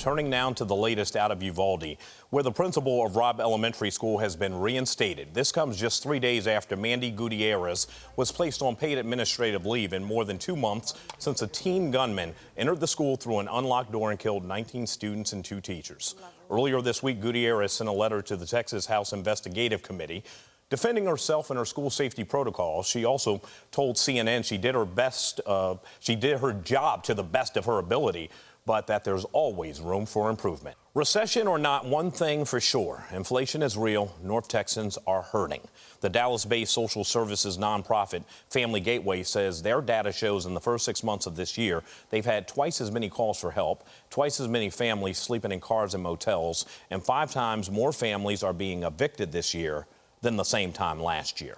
Turning now to the latest out of Uvalde, where the principal of Robb Elementary School has been reinstated. This comes just 3 days after Mandy Gutierrez was placed on paid administrative leave in more than 2 months since a teen gunman entered the school through an unlocked door and killed 19 students and 2 teachers. Earlier this week, Gutierrez sent a letter to the Texas House Investigative Committee defending herself and her school safety protocols. She also told CNN she did her job to the best of her ability, but that there's always room for improvement. Recession or not, one thing for sure, inflation is real. North Texans are hurting. The Dallas-based social services nonprofit Family Gateway says their data shows in the first 6 months of this year, they've had twice as many calls for help, twice as many families sleeping in cars and motels, and 5 times more families are being evicted this year than the same time last year.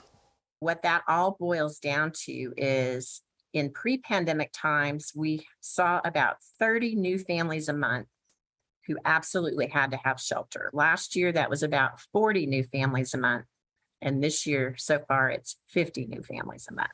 What that all boils down to is in pre-pandemic times, we saw about 30 new families a month who absolutely had to have shelter. Last year, that was about 40 new families a month. And this year, so far, it's 50 new families a month.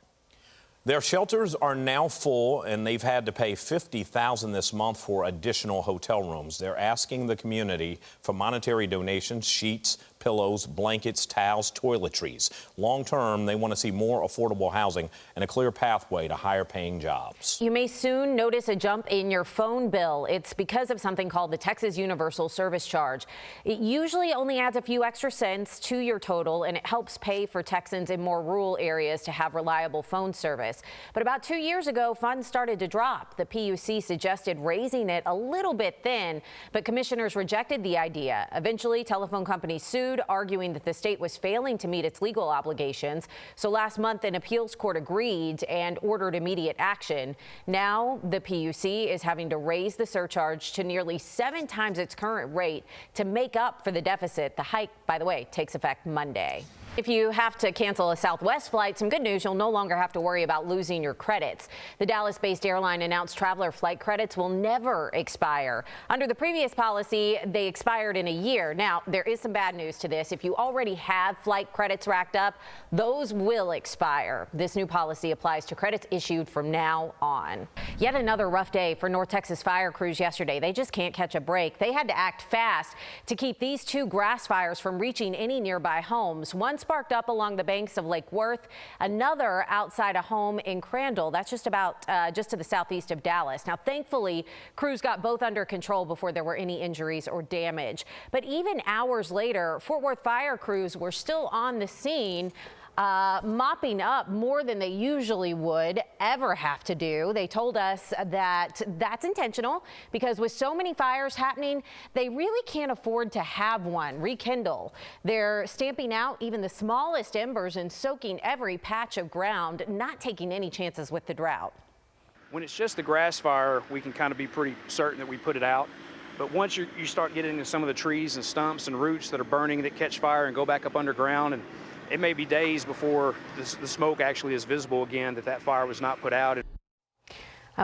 Their shelters are now full, and they've had to pay $50,000 this month for additional hotel rooms. They're asking the community for monetary donations, sheets, pillows, blankets, towels, toiletries. Long term, they want to see more affordable housing and a clear pathway to higher paying jobs. You may soon notice a jump in your phone bill. It's because of something called the Texas Universal Service Charge. It usually only adds a few extra cents to your total, and it helps pay for Texans in more rural areas to have reliable phone service. But about 2 years ago, funds started to drop. The PUC suggested raising it a little bit then, but commissioners rejected the idea. Eventually, telephone companies sued, arguing that the state was failing to meet its legal obligations. So last month, an appeals court agreed and ordered immediate action. Now, the PUC is having to raise the surcharge to nearly 7 times its current rate to make up for the deficit. The hike, by the way, takes effect Monday. If you have to cancel a Southwest flight, some good news, you'll no longer have to worry about losing your credits. The Dallas-based airline announced traveler flight credits will never expire. Under the previous policy, they expired in a year. Now, there is some bad news to this. If you already have flight credits racked up, those will expire. This new policy applies to credits issued from now on. Yet another rough day for North Texas fire crews yesterday. They just can't catch a break. They had to act fast to keep these 2 grass fires from reaching any nearby homes. One sparked up along the banks of Lake Worth, another outside a home in Crandall. That's just to the southeast of Dallas. Now, thankfully, crews got both under control before there were any injuries or damage. But even hours later, Fort Worth fire crews were still on the scene, mopping up more than they usually would ever have to do. They told us that that's intentional because with so many fires happening, they really can't afford to have one rekindle. They're stamping out even the smallest embers and soaking every patch of ground, not taking any chances with the drought. When it's just the grass fire, we can kind of be pretty certain that we put it out. But once you start getting into some of the trees and stumps and roots that are burning that catch fire and go back up underground, and it may be days before the smoke actually is visible again that fire was not put out.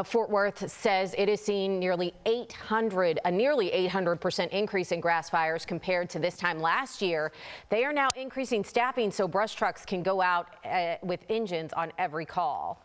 Fort Worth says it has seen a nearly 800% increase in grass fires compared to this time last year. They are now increasing staffing so brush trucks can go out with engines on every call.